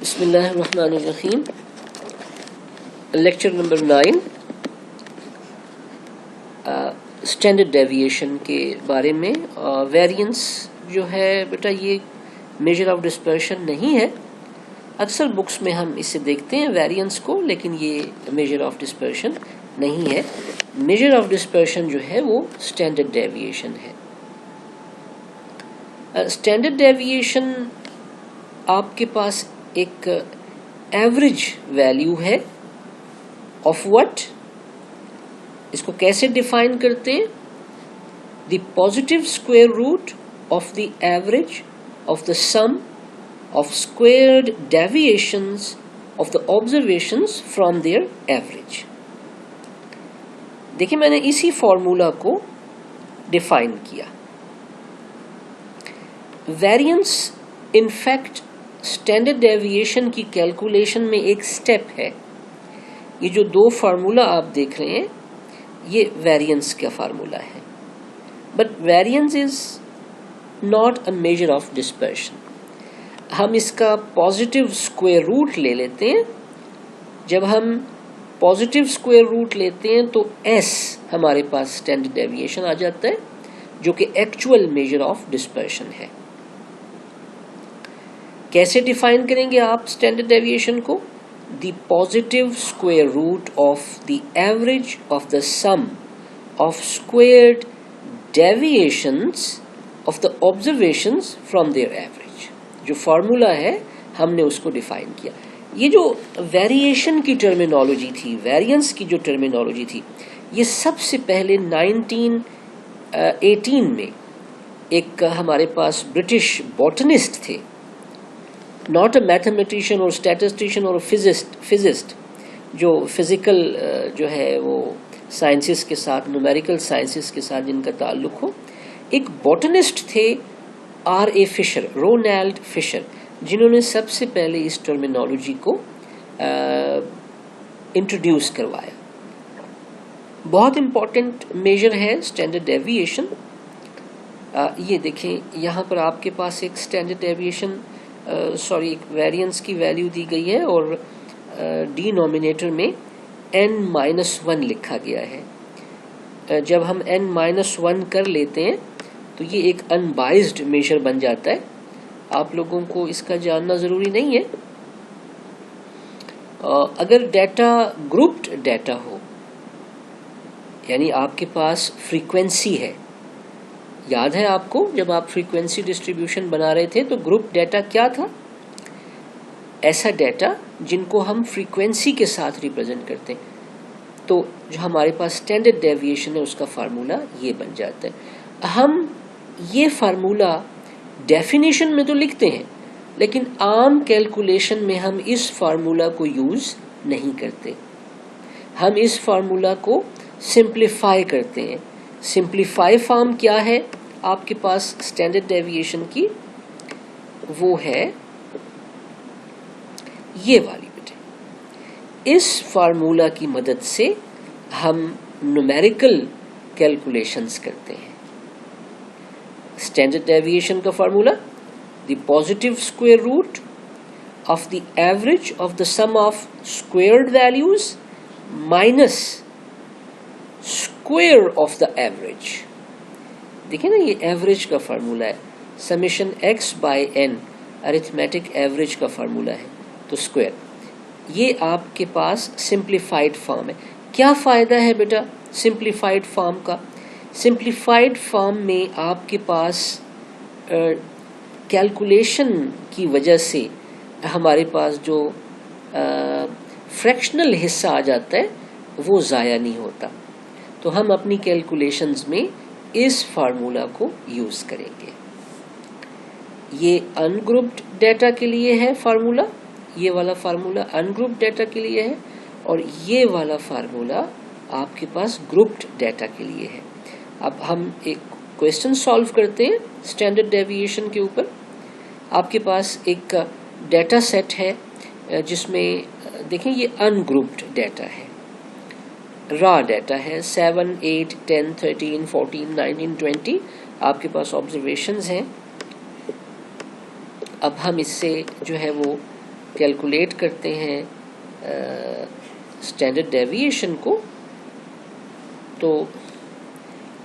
बिस्मिल्लाहिर्रहमानिर्रहीम। Lecture number 9 standard deviation के बारे में। वेरिएंस जो है बेटा ये मेजर ऑफ डिस्पर्शन नहीं है। अक्सर बुक्स में हम इसे देखते हैं वेरिएंस को, लेकिन ये मेजर ऑफ डिस्पर्शन नहीं है। मेजर ऑफ डिस्पर्शन जो है वो स्टैंडर्ड डेविएशन है। स्टैंडर्ड डेविएशन आपके पास एक एवरेज वैल्यू है ऑफ व्हाट। इसको कैसे डिफाइन करते हैं? The positive square root of the average of the sum of squared deviations of the observations from their average. देखिए मैंने इसी फॉर्मूला को डिफाइन किया। वेरिएंस इनफैक्ट स्टैंडर्ड डेविएशन की कैलकुलेशन में एक स्टेप है। ये जो दो फार्मूला आप देख रहे हैं ये वेरिएंस का फार्मूला है, but variance is not a measure of dispersion. हम इसका पॉजिटिव स्क्वायर रूट ले लेते हैं। जब हम पॉजिटिव स्क्वायर रूट लेते हैं तो एस हमारे पास स्टैंडर्ड डेविएशन आ जाता है, जो कि एक्चुअल मेजर ऑफ डिस्पर्शन है। कैसे डिफाइन करेंगे आप स्टैंडर्ड डेविएशन को? The positive square root of the average of the sum of squared deviations of the observations from their average. जो फॉर्मूला है हमने उसको डिफाइन किया। ये जो वेरिएशन की टर्मिनोलॉजी थी, वेरिएंस की जो टर्मिनोलॉजी थी, ये सबसे पहले 1918 में एक हमारे पास ब्रिटिश बॉटनिस्ट थे, नॉट अ मैथमेटिशियन और स्टैटिस्टिशियन और फिजिस्ट, जो फिजिकल जो है वो साइंसेस के साथ, न्यूमेरिकल साइंसेस के साथ जिनका ताल्लुक हो। एक बॉटनिस्ट थे R.A. फिशर, रोनाल्ड फिशर, जिन्होंने सबसे पहले इस टर्मिनोलॉजी को इंट्रोड्यूस करवाया। बहुत इंपॉर्टेंट मेजर है स्टैंडर्ड डेविएशन। ये देखें यहाँ पर आपके पास एक स्टैंडर्ड डेविएशन एक वेरिएंस की वैल्यू दी गई है और डिनोमिनेटर में n-1 लिखा गया है। जब हम n-1 कर लेते हैं तो ये एक अनबाइज्ड मेजर बन जाता है। आप लोगों को इसका जानना जरूरी नहीं है। अगर डाटा ग्रुप्ड डाटा हो, यानी आपके पास फ्रीक्वेंसी है, याद है आपको जब आप फ्रीक्वेंसी डिस्ट्रीब्यूशन बना रहे थे तो ग्रुप डाटा क्या था? ऐसा डाटा जिनको हम फ्रीक्वेंसी के साथ रिप्रेजेंट करते हैं। तो जो हमारे पास स्टैंडर्ड डेविएशन है उसका फार्मूला ये बन जाता है। हम ये फार्मूला डेफिनेशन में तो लिखते हैं, लेकिन आम कैलकुलेशन में हम इस फार्मूला को यूज नहीं करते। हम इस फार्मूला को सिंप्लीफाई करते हैं। सिंप्लीफाई फॉर्म क्या है आपके पास स्टैंडर्ड डेविएशन की? वो है ये वाली बेटे। इस फार्मूला की मदद से हम न्यूमेरिकल कैलकुलेशंस करते हैं। स्टैंडर्ड डेविएशन का formula the positive square root of the average of the sum of squared values minus square of the average. देखिए ना, ये एवरेज का फार्मूला है। Summation x by n arithmetic average का formula है, तो स्क्वायर। ये आपके पास सिंप्लीफाइड फॉर्म है। क्या फायदा है बेटा सिंप्लीफाइड फॉर्म का? सिंप्लीफाइड फॉर्म में आपके पास कैलकुलेशन की वजह से हमारे पास जो फ्रैक्शनल हिस्सा आ जाता है वो ज़ाया नहीं होता। तो हम अपनी कैलकुलेशंस में इस फार्मूला को यूज करेंगे। ये अनग्रुप्ड डाटा के लिए है फार्मूला, ये वाला फार्मूला अनग्रुप्ड डाटा के लिए है, और ये वाला फार्मूला आपके पास ग्रुप्ड डाटा के लिए है। अब हम एक क्वेश्चन सॉल्व करते हैं स्टैंडर्ड डेविएशन के ऊपर। आपके पास एक डाटा सेट है जिसमें देखें ये अनग्रुप्ड डाटा है, रॉ डाटा है। 7, 8, 10, 13, 14, 19, 20 आपके पास ऑब्जर्वेशंस हैं। अब हम इससे जो है वो कैलकुलेट करते हैं स्टैंडर्ड डेविएशन को, तो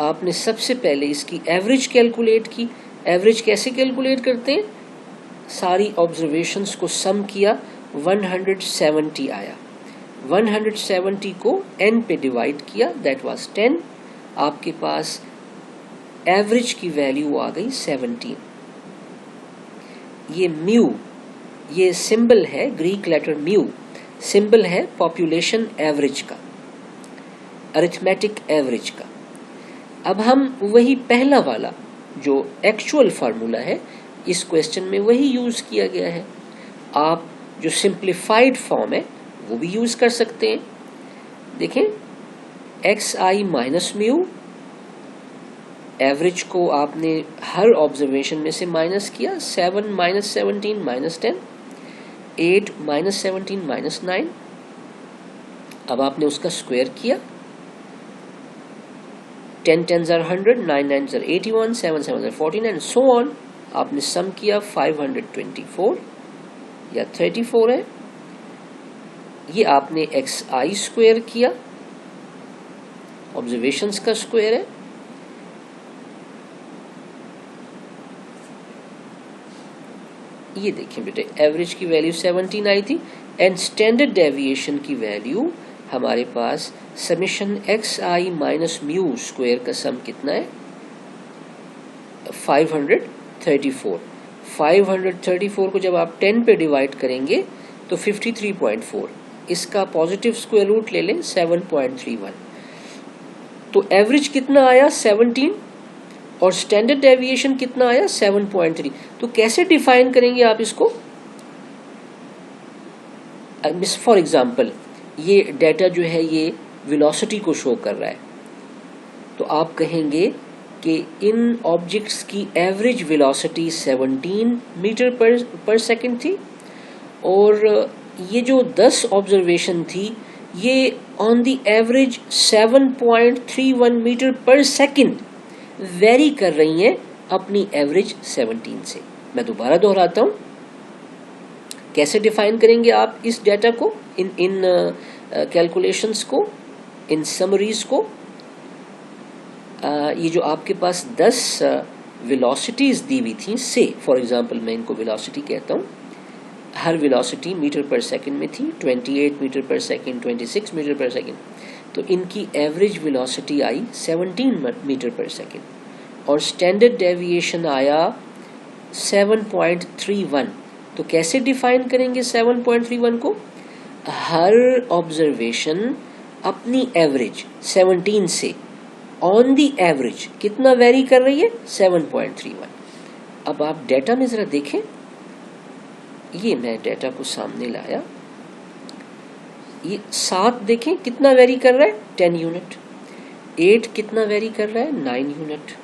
आपने सबसे पहले इसकी एवरेज कैलकुलेट की। एवरेज कैसे कैलकुलेट करते हैं? सारी ऑब्जर्वेशंस को सम किया, 170 आया। 170 को n पे डिवाइड किया, दैट वाज 10। आपके पास एवरेज की वैल्यू आ गई 17। ये म्यू, ये सिंबल है, ग्रीक लेटर म्यू सिंबल है पॉपुलेशन एवरेज का, अरिथमेटिक एवरेज का। अब हम वही पहला वाला जो एक्चुअल फार्मूला है इस क्वेश्चन में वही यूज किया गया है। आप जो सिंप्लीफाइड फॉर्म है वो भी यूज कर सकते हैं। देखें, एक्स आई माइनस म्यू, एवरेज को आपने हर ऑब्जर्वेशन में से माइनस किया, 7 माइनस 17 माइनस 10, 8 माइनस 17 माइनस 9। अब आपने उसका स्क्वायर किया, 10 10s are 100, 9 9s are 81, 7 7s are 49 and so on। आपने सम किया 524 या 34 है। ये आपने एक्स आई स्क्वायर किया, ऑब्जर्वेशंस का स्क्वायर है। ये देखिए बेटे, एवरेज की वैल्यू 17 आई थी एंड स्टैंडर्ड डेविएशन की वैल्यू हमारे पास समेशन एक्स आई माइनस म्यू स्क्वायर का सम कितना है? 534। 534 को जब आप 10 पे डिवाइड करेंगे तो 53.4, इसका पॉजिटिव स्क्वायर रूट ले लें 7.31। तो एवरेज कितना आया? 17 और स्टैंडर्ड डेविएशन कितना आया? 7.3। तो कैसे डिफाइन करेंगे आप इसको? फॉर एग्जाम्पल, ये डेटा जो है ये वेलोसिटी को शो कर रहा है, तो आप कहेंगे कि इन ऑब्जेक्ट्स की एवरेज वेलोसिटी 17 मीटर पर सेकंड थी और ये जो 10 ऑब्जर्वेशन थी ये ऑन द एवरेज 7.31 मीटर पर सेकंड वेरी कर रही हैं अपनी एवरेज 17 से। मैं दोबारा दोहराता हूं, कैसे डिफाइन करेंगे आप इस डेटा को, इन कैलकुलेशंस को, इन समरीज को? ये जो आपके पास 10 वेलोसिटीज दी हुई थी, से फॉर एग्जांपल मैं इनको वेलोसिटी कहता हूँ, हर वेलोसिटी मीटर पर सेकंड में थी, 28 मीटर पर सेकंड, 26 मीटर पर सेकंड, तो इनकी एवरेज वेलोसिटी आई 17 मीटर पर सेकंड और स्टैंडर्ड डेविएशन आया 7.31। तो कैसे डिफाइन करेंगे 7.31 को? हर ऑब्जर्वेशन अपनी एवरेज 17 से ऑन दी एवरेज कितना वेरी कर रही है? 7.31। अब आप डेटा में जरा देखें, ये मैं डेटा को सामने लाया, ये 7 देखें कितना वेरी कर रहा है? 10 यूनिट। 8 कितना वेरी कर रहा है? 9 यूनिट।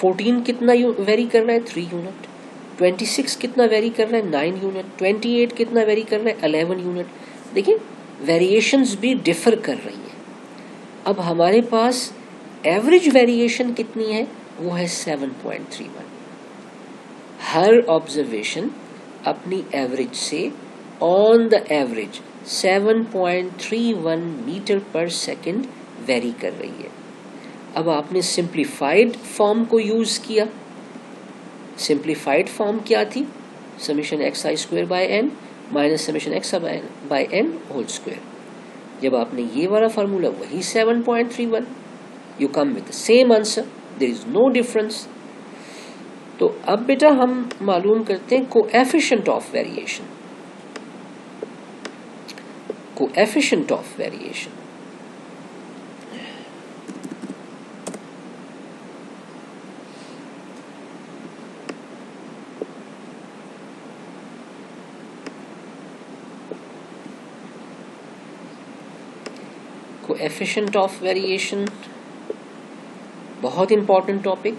14 कितना वेरी कर रहा है? 3 यूनिट। 26 कितना वेरी कर रहा है? 9 यूनिट। 28 कितना वेरी कर रहा है? 11 यूनिट। देखिए, वेरिएशंस भी डिफर कर रही हैं। अब हमारे पास एवरेज वेरिएशन कितनी है? वो है 7.31। हर ऑब्जर्वेशन अपनी एवरेज से ऑन द एवरेज 7.31 मीटर पर सेकंड वेरी कर रही है। अब आपने सिंप्लीफाइड फॉर्म को यूज किया। सिंप्लीफाइड फॉर्म क्या थी? Summation x i square by n minus summation x by n whole square. जब आपने ये वाला फार्मूला, वही 7.31, you come with the same answer, there is no difference. तो अब बेटा हम मालूम करते हैं coefficient of variation. Coefficient of variation, coefficient of variation बहुत important topic.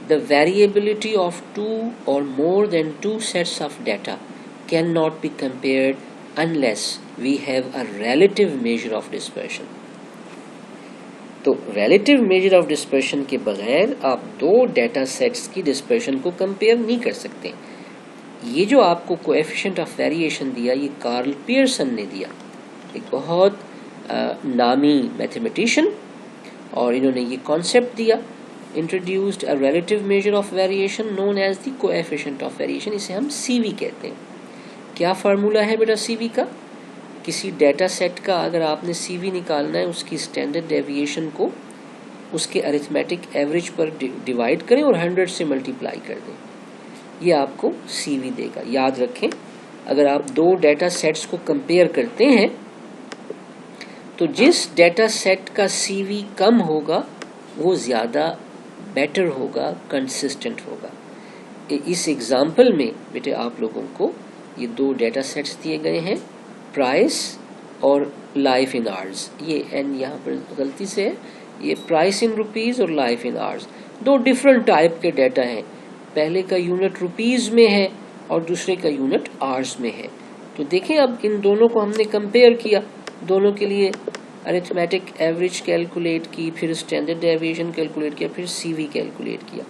The variability of 2 or more than 2 sets of data cannot be compared unless we have a relative measure of dispersion. तो relative measure of dispersion के बगैर आप दो data sets की dispersion को compare नहीं कर सकते। ये जो आपको कोएफिशिएंट ऑफ वेरिएशन दिया, ये कार्ल पियर्सन ने दिया, एक बहुत नामी मैथमेटिशियन, और इन्होंने ये कॉन्सेप्ट दिया, introduced a relative measure of variation known as the coefficient of variation. इसे हम सीवी कहते हैं। क्या फार्मूला है बेटा सीवी का? किसी डेटा सेट का अगर आपने सीवी निकालना है, उसकी स्टैंडर्ड डेविएशन को उसके अरिथमेटिक एवरेज पर डिवाइड करें और 100 से मल्टीप्लाई कर दें, ये आपको सीवी देगा। याद रखें, अगर आप दो डेटा सेट्स को कंपेयर करते हैं तो जिस डेटा सेट का सीवी कम होगा वो ज़्यादा बेटर होगा, कंसिस्टेंट होगा। इस एग्जाम्पल में बेटे आप लोगों को ये दो डेटा सेट्स दिए गए हैं, प्राइस और लाइफ इन आवर्स। ये एन यहाँ पर गलती से है, ये प्राइस इन रुपीज़ और लाइफ इन आवर्स, दो डिफरेंट टाइप के डेटा हैं। पहले का यूनिट रुपीज़ में है और दूसरे का यूनिट आवर्स में है। तो देखें, अब इन दोनों को हमने कंपेयर किया, दोनों के लिए अरिथमेटिक एवरेज कैलकुलेट की, फिर स्टैंडर्ड डेविएशन कैलकुलेट किया, फिर सीवी कैलकुलेट किया।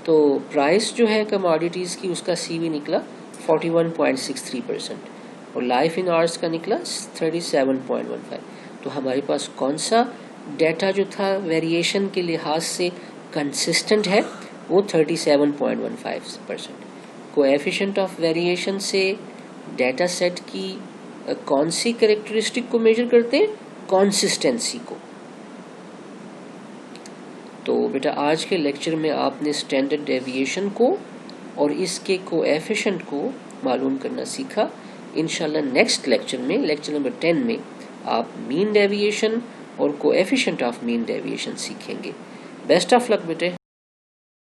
तो प्राइस जो है कमोडिटीज़ की, उसका सीवी निकला 41.63% और लाइफ इन आवर्स का निकला 37.15। तो हमारे पास कौन सा डेटा जो था वेरिएशन के लिहाज से कंसिस्टेंट है? वो 37.15%। कोएफिशिएंट ऑफ वेरिएशन से डेटा सेट की कौन सी कैरेक्टरिस्टिक को मेजर करते हैं? कंसिस्टेंसी को। तो बेटा आज के लेक्चर में आपने स्टैंडर्ड डेविएशन को और इसके कोएफिशिएंट को मालूम करना सीखा। इंशाल्लाह नेक्स्ट लेक्चर में, लेक्चर नंबर 10 में, आप मीन डेविएशन और कोएफिशिएंट ऑफ मीन डेविएशन सीखेंगे। बेस्ट ऑफ लक बेटे।